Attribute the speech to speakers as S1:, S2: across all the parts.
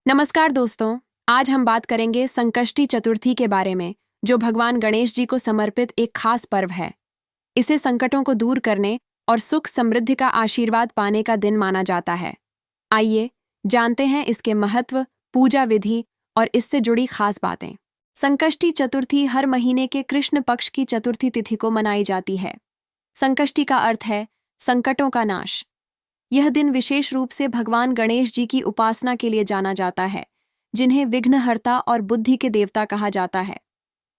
S1: नमस्कार दोस्तों, आज हम बात करेंगे संकष्टी चतुर्थी के बारे में, जो भगवान गणेश जी को समर्पित एक खास पर्व है। इसे संकटों को दूर करने और सुख समृद्धि का आशीर्वाद पाने का दिन माना जाता है। आइए जानते हैं इसके महत्व, पूजा विधि और इससे जुड़ी खास बातें। संकष्टी चतुर्थी हर महीने के कृष्ण पक्ष की चतुर्थी तिथि को मनाई जाती है। संकष्टी का अर्थ है संकटों का नाश। यह दिन विशेष रूप से भगवान गणेश जी की उपासना के लिए जाना जाता है, जिन्हें विघ्नहर्ता और बुद्धि के देवता कहा जाता है।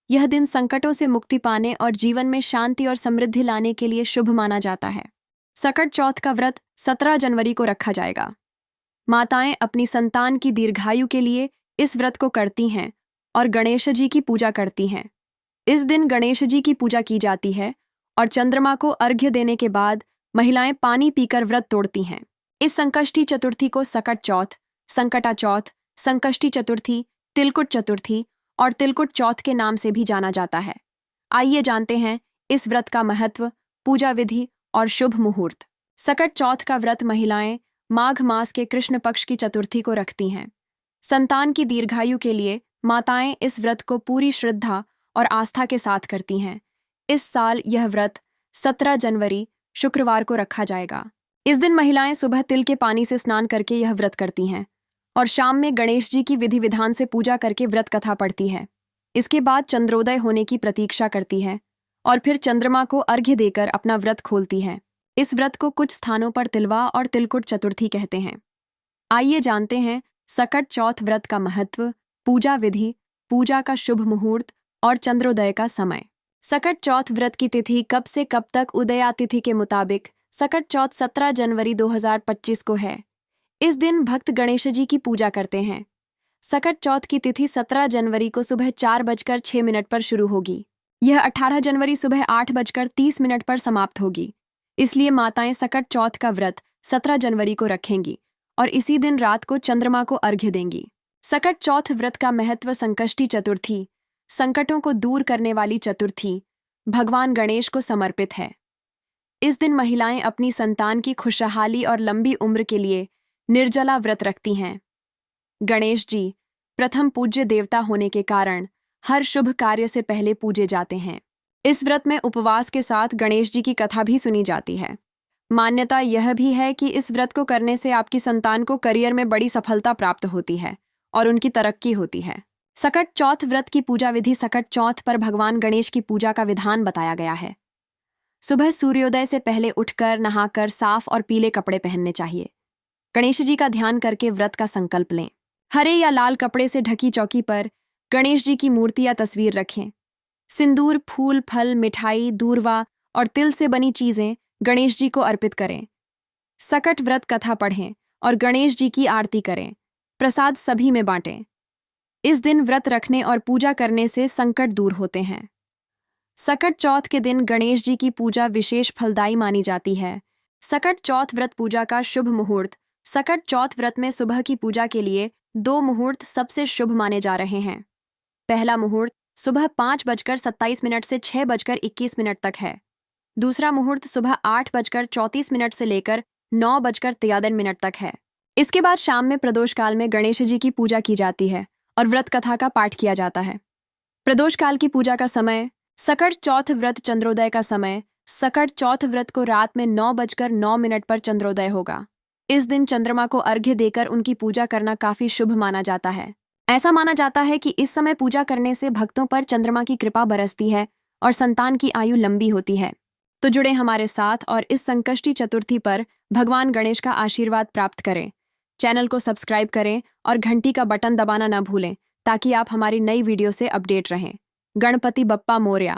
S1: यह दिन संकटों से मुक्ति पाने और जीवन में शांति और समृद्धि लाने के लिए शुभ माना जाता है। सकट चौथ का व्रत 17 जनवरी को रखा जाएगा। माताएं अपनी संतान की दीर्घायु के लिए इस व्रत को करती हैं और गणेश जी की पूजा करती हैं। इस दिन गणेश जी की पूजा की जाती है और चंद्रमा को अर्घ्य देने के बाद महिलाएं पानी पीकर व्रत तोड़ती हैं। इस संकष्टी चतुर्थी को सकट चौथ, संकटा चौथ, संकष्टी चतुर्थी, तिलकुट चतुर्थी और तिलकुट चौथ के नाम से भी जाना जाता है। आइए जानते हैं इस व्रत का महत्व, पूजा विधि और शुभ मुहूर्त। सकट चौथ का व्रत महिलाएं माघ मास के कृष्ण पक्ष की चतुर्थी को रखती हैं। संतान की दीर्घायु के लिए माताएं इस व्रत को पूरी श्रद्धा और आस्था के साथ करती हैं। इस साल यह व्रत 17 जनवरी शुक्रवार को रखा जाएगा। इस दिन महिलाएं सुबह तिल के पानी से स्नान करके यह व्रत करती हैं और शाम में गणेश जी की विधि विधान से पूजा करके व्रत कथा पढ़ती है। इसके बाद चंद्रोदय होने की प्रतीक्षा करती है और फिर चंद्रमा को अर्घ्य देकर अपना व्रत खोलती है। इस व्रत को कुछ स्थानों पर तिलवा और तिलकुट चतुर्थी कहते हैं। आइए जानते हैं सकट चौथ व्रत का महत्व, पूजा विधि, पूजा का शुभ मुहूर्त और चंद्रोदय का समय। सकट चौथ व्रत की तिथि कब से कब तक? उदया तिथि के मुताबिक सकट चौथ 17 जनवरी 2025 को है। इस दिन भक्त गणेश जी की पूजा करते हैं। सकट चौथ की तिथि 17 जनवरी को सुबह 4:06 पर शुरू होगी। यह 18 जनवरी सुबह 8:30 पर समाप्त होगी। इसलिए माताएं सकट चौथ का व्रत 17 जनवरी को रखेंगी और इसी दिन रात को चंद्रमा को अर्घ्य देंगी। सकट चौथ व्रत का महत्व। संकष्टी चतुर्थी संकटों को दूर करने वाली चतुर्थी भगवान गणेश को समर्पित है। इस दिन महिलाएं अपनी संतान की खुशहाली और लंबी उम्र के लिए निर्जला व्रत रखती हैं। गणेश जी प्रथम पूज्य देवता होने के कारण हर शुभ कार्य से पहले पूजे जाते हैं। इस व्रत में उपवास के साथ गणेश जी की कथा भी सुनी जाती है। मान्यता यह भी है कि इस व्रत को करने से आपकी संतान को करियर में बड़ी सफलता प्राप्त होती है और उनकी तरक्की होती है। सकट चौथ व्रत की पूजा विधि। सकट चौथ पर भगवान गणेश की पूजा का विधान बताया गया है। सुबह सूर्योदय से पहले उठकर नहाकर साफ और पीले कपड़े पहनने चाहिए। गणेश जी का ध्यान करके व्रत का संकल्प लें। हरे या लाल कपड़े से ढकी चौकी पर गणेश जी की मूर्ति या तस्वीर रखें। सिंदूर, फूल, फल, मिठाई, दूर्वा और तिल से बनी चीजें गणेश जी को अर्पित करें। सकट व्रत कथा पढ़ें और गणेश जी की आरती करें। प्रसाद सभी में बांटें। इस दिन व्रत रखने और पूजा करने से संकट दूर होते हैं। सकट चौथ के दिन गणेश जी की पूजा विशेष फलदायी मानी जाती है। सकट चौथ व्रत पूजा का शुभ मुहूर्त। सकट चौथ व्रत में सुबह की पूजा के लिए 2 मुहूर्त सबसे शुभ माने जा रहे हैं। पहला मुहूर्त सुबह 5:27 से 6:21 तक है। दूसरा मुहूर्त सुबह 8:34 से लेकर 9:53 तक है। इसके बाद शाम में प्रदोष काल में गणेश जी की पूजा की जाती है और व्रत कथा का पाठ किया जाता है। प्रदोष काल की पूजा का समय। सकट चौथ व्रत चंद्रोदय का समय। सकट चौथ व्रत को रात में 9:09 पर चंद्रोदय होगा। इस दिन चंद्रमा को अर्घ्य देकर उनकी पूजा करना काफी शुभ माना जाता है। ऐसा माना जाता है कि इस समय पूजा करने से भक्तों पर चंद्रमा की कृपा बरसती है और संतान की आयु लंबी होती है। तो जुड़े हमारे साथ और इस संकष्टी चतुर्थी पर भगवान गणेश का आशीर्वाद प्राप्त करें। चैनल को सब्सक्राइब करें और घंटी का बटन दबाना न भूलें ताकि आप हमारी नई वीडियो से अपडेट रहें। गणपति बप्पा मोरया।